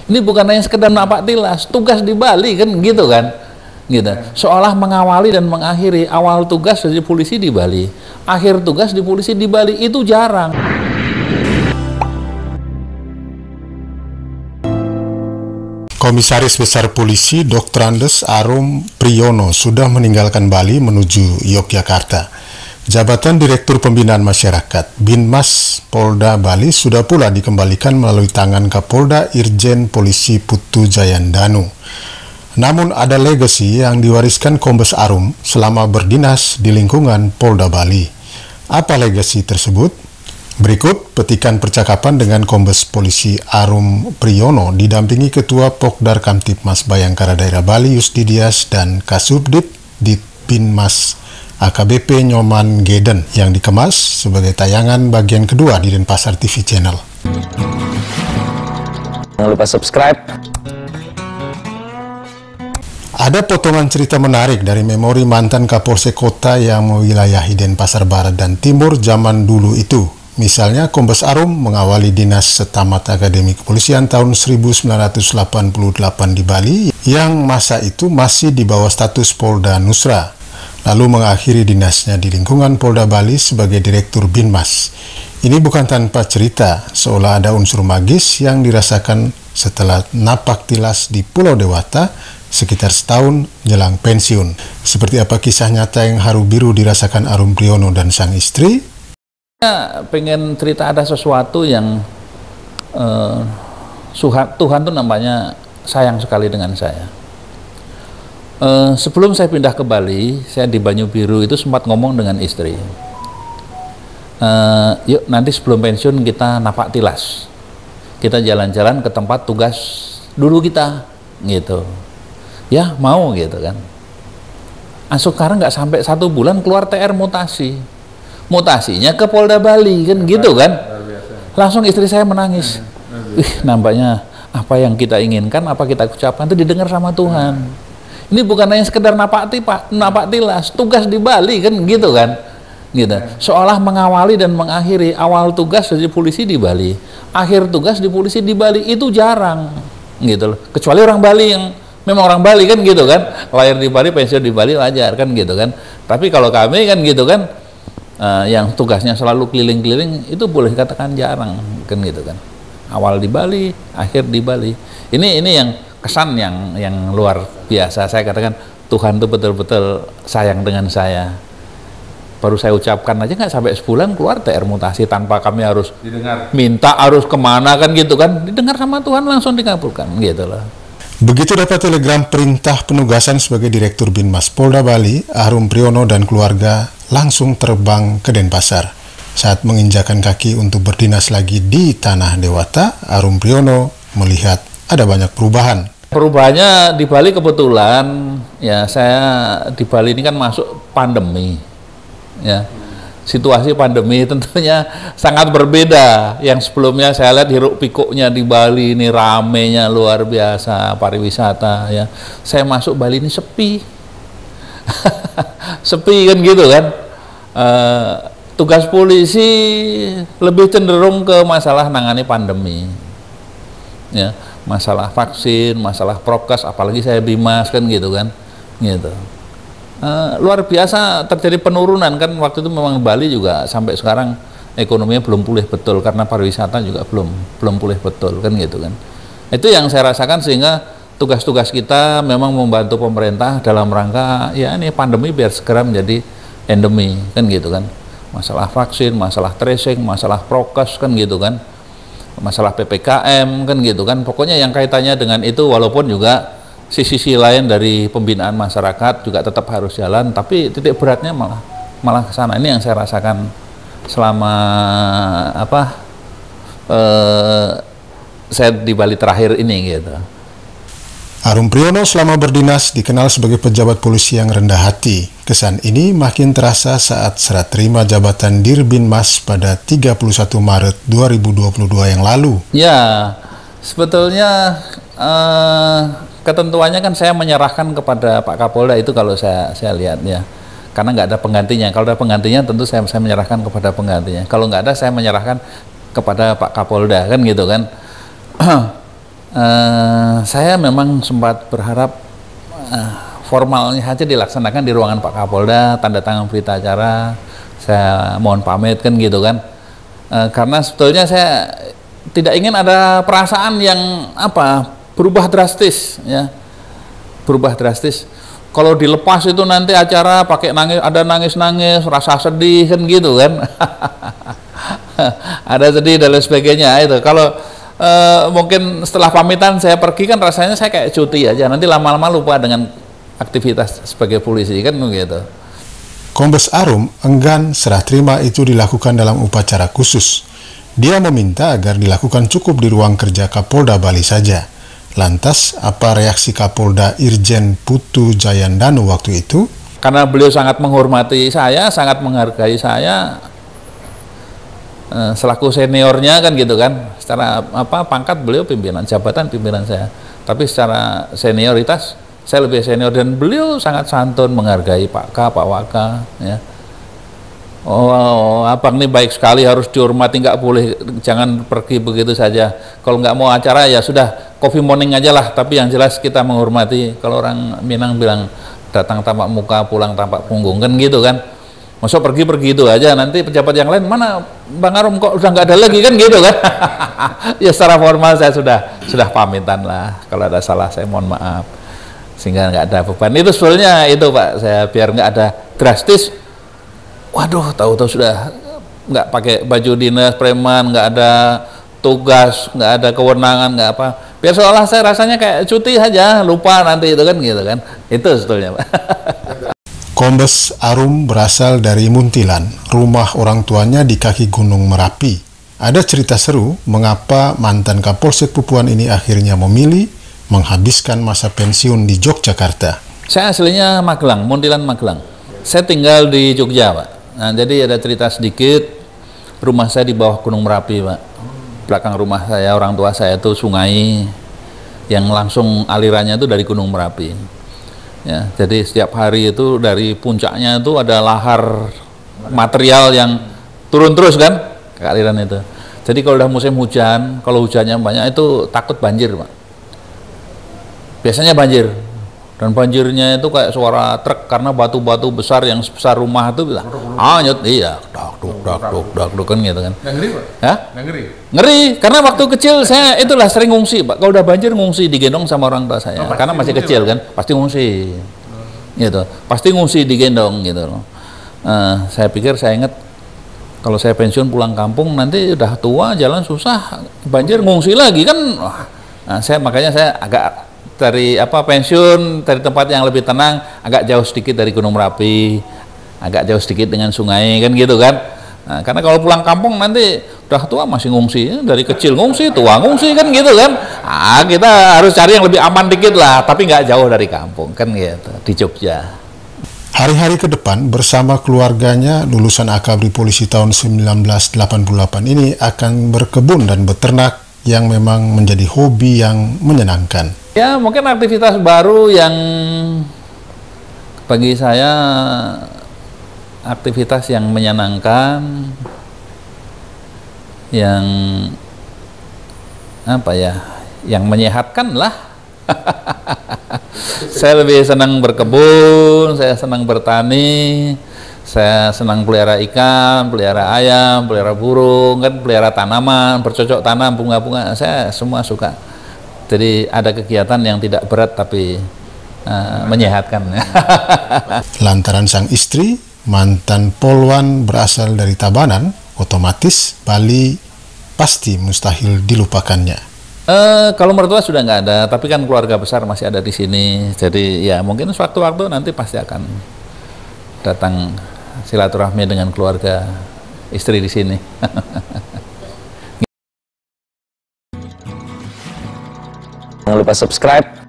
Ini bukan hanya sekedar napak tilas, tugas di Bali kan gitu kan. Gitu. Seolah mengawali dan mengakhiri awal tugas dari polisi di Bali, akhir tugas di polisi di Bali itu jarang. Komisaris Besar Polisi Dr. Andes Arum Priyono sudah meninggalkan Bali menuju Yogyakarta. Jabatan Direktur Pembinaan Masyarakat Binmas Polda Bali sudah pula dikembalikan melalui tangan Kapolda Irjen Polisi Putu Jayandanu. Namun ada legasi yang diwariskan Kombes Arum selama berdinas di lingkungan Polda Bali. Apa legasi tersebut? Berikut petikan percakapan dengan Kombes Polisi Arum Priyono didampingi Ketua Pokdar Kamtibmas Bayangkara Daerah Bali Yustidias dan Kasubdit di Binmas AKBP Nyoman Geden yang dikemas sebagai tayangan bagian kedua di Denpasar TV Channel. Jangan lupa subscribe. Ada potongan cerita menarik dari memori mantan Kapolsek Kota yang mewilayahi Denpasar Barat dan Timur zaman dulu itu. Misalnya Kombes Arum mengawali dinas setamat Akademi Kepolisian tahun 1988 di Bali yang masa itu masih di bawah status Polda Nusra. Lalu mengakhiri dinasnya di lingkungan Polda Bali sebagai Direktur Binmas. Ini bukan tanpa cerita, seolah ada unsur magis yang dirasakan setelah napak tilas di Pulau Dewata sekitar setahun jelang pensiun. Seperti apa kisah nyata yang haru biru dirasakan Arum Priyono dan sang istri? Pengen cerita ada sesuatu yang Tuhan tuh nampaknya sayang sekali dengan saya. Sebelum saya pindah ke Bali, saya di Banyu Biru itu sempat ngomong dengan istri, yuk nanti sebelum pensiun kita napak tilas, kita jalan-jalan ke tempat tugas dulu kita, gitu. Ya mau gitu kan. Sekarang nggak sampai 1 bulan keluar TR mutasi, mutasinya ke Polda Bali kan gitu kan. Langsung istri saya menangis. Nampaknya apa yang kita inginkan, apa kita ucapkan itu didengar sama Tuhan. Ini bukan hanya sekedar napak tilas, tugas di Bali kan gitu kan. Gitu. Seolah mengawali dan mengakhiri awal tugas dari polisi di Bali, akhir tugas di polisi di Bali itu jarang. Gitu loh. Kecuali orang Bali yang memang orang Bali kan gitu kan. Lahir di Bali, pensiun di Bali wajar kan gitu kan. Tapi kalau kami kan gitu kan, yang tugasnya selalu keliling-keliling itu boleh dikatakan jarang kan gitu kan. Awal di Bali, akhir di Bali. Ini yang kesan yang luar biasa. Saya katakan Tuhan itu betul-betul sayang dengan saya. Baru saya ucapkan aja nggak sampai sebulan keluar TR mutasi tanpa kami harus didengar, minta harus kemana kan gitu kan, didengar sama Tuhan langsung dikabulkan gitu loh. Begitu dapat telegram perintah penugasan sebagai Direktur Binmas Polda Bali, Arum Priyono dan keluarga langsung terbang ke Denpasar. Saat menginjakan kaki untuk berdinas lagi di Tanah Dewata, Arum Priyono melihat ada banyak perubahan. Perubahannya di Bali kebetulan ya, saya di Bali ini kan masuk pandemi ya. Situasi pandemi tentunya sangat berbeda. Yang sebelumnya saya lihat hiruk pikuknya di Bali ini ramenya luar biasa, pariwisata ya. Saya masuk Bali ini sepi. Sepi kan gitu kan. Tugas polisi lebih cenderung ke masalah nangani pandemi. Ya. Masalah vaksin, masalah prokes, apalagi saya Bimas kan gitu kan, gitu. Luar biasa terjadi penurunan kan. Waktu itu memang Bali juga sampai sekarang ekonominya belum pulih betul karena pariwisata juga belum pulih betul kan gitu kan. Itu yang saya rasakan, sehingga tugas-tugas kita memang membantu pemerintah dalam rangka ya ini pandemi biar segera menjadi endemi kan gitu kan. Masalah vaksin, masalah tracing, masalah prokes kan gitu kan. Masalah PPKM kan gitu kan, pokoknya yang kaitannya dengan itu, walaupun juga sisi lain dari pembinaan masyarakat juga tetap harus jalan, tapi titik beratnya malah ke sana. Ini yang saya rasakan selama saya di Bali terakhir ini gitu. Arum Priyono selama berdinas dikenal sebagai pejabat polisi yang rendah hati. Kesan ini makin terasa saat serah terima jabatan Dirbinmas pada 31 Maret 2022 yang lalu. Ya, sebetulnya ketentuannya kan saya menyerahkan kepada Pak Kapolda itu kalau saya lihat ya. Karena nggak ada penggantinya. Kalau ada penggantinya tentu saya menyerahkan kepada penggantinya. Kalau nggak ada saya menyerahkan kepada Pak Kapolda kan gitu kan. Saya memang sempat berharap formalnya saja dilaksanakan di ruangan Pak Kapolda, tanda tangan berita acara, saya mohon pamit kan gitu kan. Karena sebetulnya saya tidak ingin ada perasaan yang berubah drastis ya. Berubah drastis. Kalau dilepas itu nanti acara pakai nangis, ada nangis-nangis, rasa sedih kan gitu kan. Ada sedih dan lain sebagainya itu. Kalau mungkin setelah pamitan saya pergi kan rasanya saya kayak cuti aja, nanti lama-lama lupa dengan aktivitas sebagai polisi kan gitu. Kombes Arum enggan serah terima itu dilakukan dalam upacara khusus. Dia meminta agar dilakukan cukup di ruang kerja Kapolda Bali saja. Lantas, apa reaksi Kapolda Irjen Putu Jayandanu waktu itu? Karena beliau sangat menghormati saya, sangat menghargai saya, selaku seniornya kan gitu kan. Secara pangkat beliau pimpinan, jabatan pimpinan saya. Tapi secara senioritas saya lebih senior, dan beliau sangat santun menghargai Pak K, Pak Waka ya. Oh, abang ini baik sekali, harus dihormati, nggak boleh, jangan pergi begitu saja. Kalau nggak mau acara ya sudah, coffee morning aja lah, tapi yang jelas kita menghormati. Kalau orang Minang bilang datang tampak muka, pulang tampak punggung kan gitu kan. Masuk pergi itu aja, nanti pejabat yang lain, mana Bang Arum kok udah nggak ada lagi kan gitu kan. Ya secara formal saya sudah pamitan lah, kalau ada salah saya mohon maaf, sehingga nggak ada beban. Itu sebetulnya itu Pak, saya biar nggak ada drastis. Waduh, tahu-tahu sudah nggak pakai baju dinas preman, nggak ada tugas, nggak ada kewenangan, nggak apa. Biar seolah saya rasanya kayak cuti saja, lupa nanti itu kan gitu kan. Itu sebetulnya Pak. Kombes Arum berasal dari Muntilan, rumah orang tuanya di kaki Gunung Merapi. Ada cerita seru mengapa mantan Kapolsek Pupuan ini akhirnya memilih menghabiskan masa pensiun di Yogyakarta. Saya aslinya Magelang, Muntilan Magelang. Saya tinggal di Jogja Pak. Nah, jadi ada cerita sedikit, rumah saya di bawah Gunung Merapi Pak. Belakang rumah saya, orang tua saya itu sungai yang langsung alirannya itu dari Gunung Merapi ya. Jadi setiap hari itu dari puncaknya itu ada lahar material yang turun terus kan ke aliran itu. Jadi kalau udah musim hujan, kalau hujannya banyak itu takut banjir Pak. Biasanya banjir, dan banjirnya itu kayak suara truk karena batu-batu besar yang sebesar rumah itu bilang anyut, iya, dak kan gitu kan. Ngeri Pak? Hah? Ngeri Karena waktu kecil saya itulah sering ngungsi Pak. Kalau udah banjir ngungsi, digendong sama orang tua saya, karena masih kecil kan, pasti ngungsi gitu, pasti ngungsi digendong gitu loh. Saya pikir, saya ingat kalau saya pensiun pulang kampung nanti udah tua, jalan susah, banjir ngungsi lagi kan. Nah, makanya saya agak dari pensiun dari tempat yang lebih tenang, agak jauh sedikit dari Gunung Merapi, agak jauh sedikit dengan sungai kan gitu kan. Nah, karena kalau pulang kampung nanti udah tua masih ngungsi, dari kecil ngungsi, tua ngungsi kan gitu kan. Kita harus cari yang lebih aman dikit lah, tapi nggak jauh dari kampung kan gitu, di Jogja. Hari-hari ke depan bersama keluarganya lulusan Akabri Polisi tahun 1988 ini akan berkebun dan beternak yang memang menjadi hobi yang menyenangkan. Ya, mungkin aktivitas baru yang bagi saya aktivitas yang menyenangkan, yang yang menyehatkan lah. Saya lebih senang berkebun, saya senang bertani, saya senang pelihara ikan, pelihara ayam, pelihara burung, kan pelihara tanaman, bercocok tanam, bunga-bunga, saya semua suka. Jadi ada kegiatan yang tidak berat tapi menyehatkan. Lantaran sang istri, mantan polwan berasal dari Tabanan, otomatis Bali pasti mustahil dilupakannya. Kalau mertua sudah nggak ada, tapi kan keluarga besar masih ada di sini. Jadi ya mungkin sewaktu-waktu nanti pasti akan datang silaturahmi dengan keluarga istri di sini. Jangan lupa subscribe,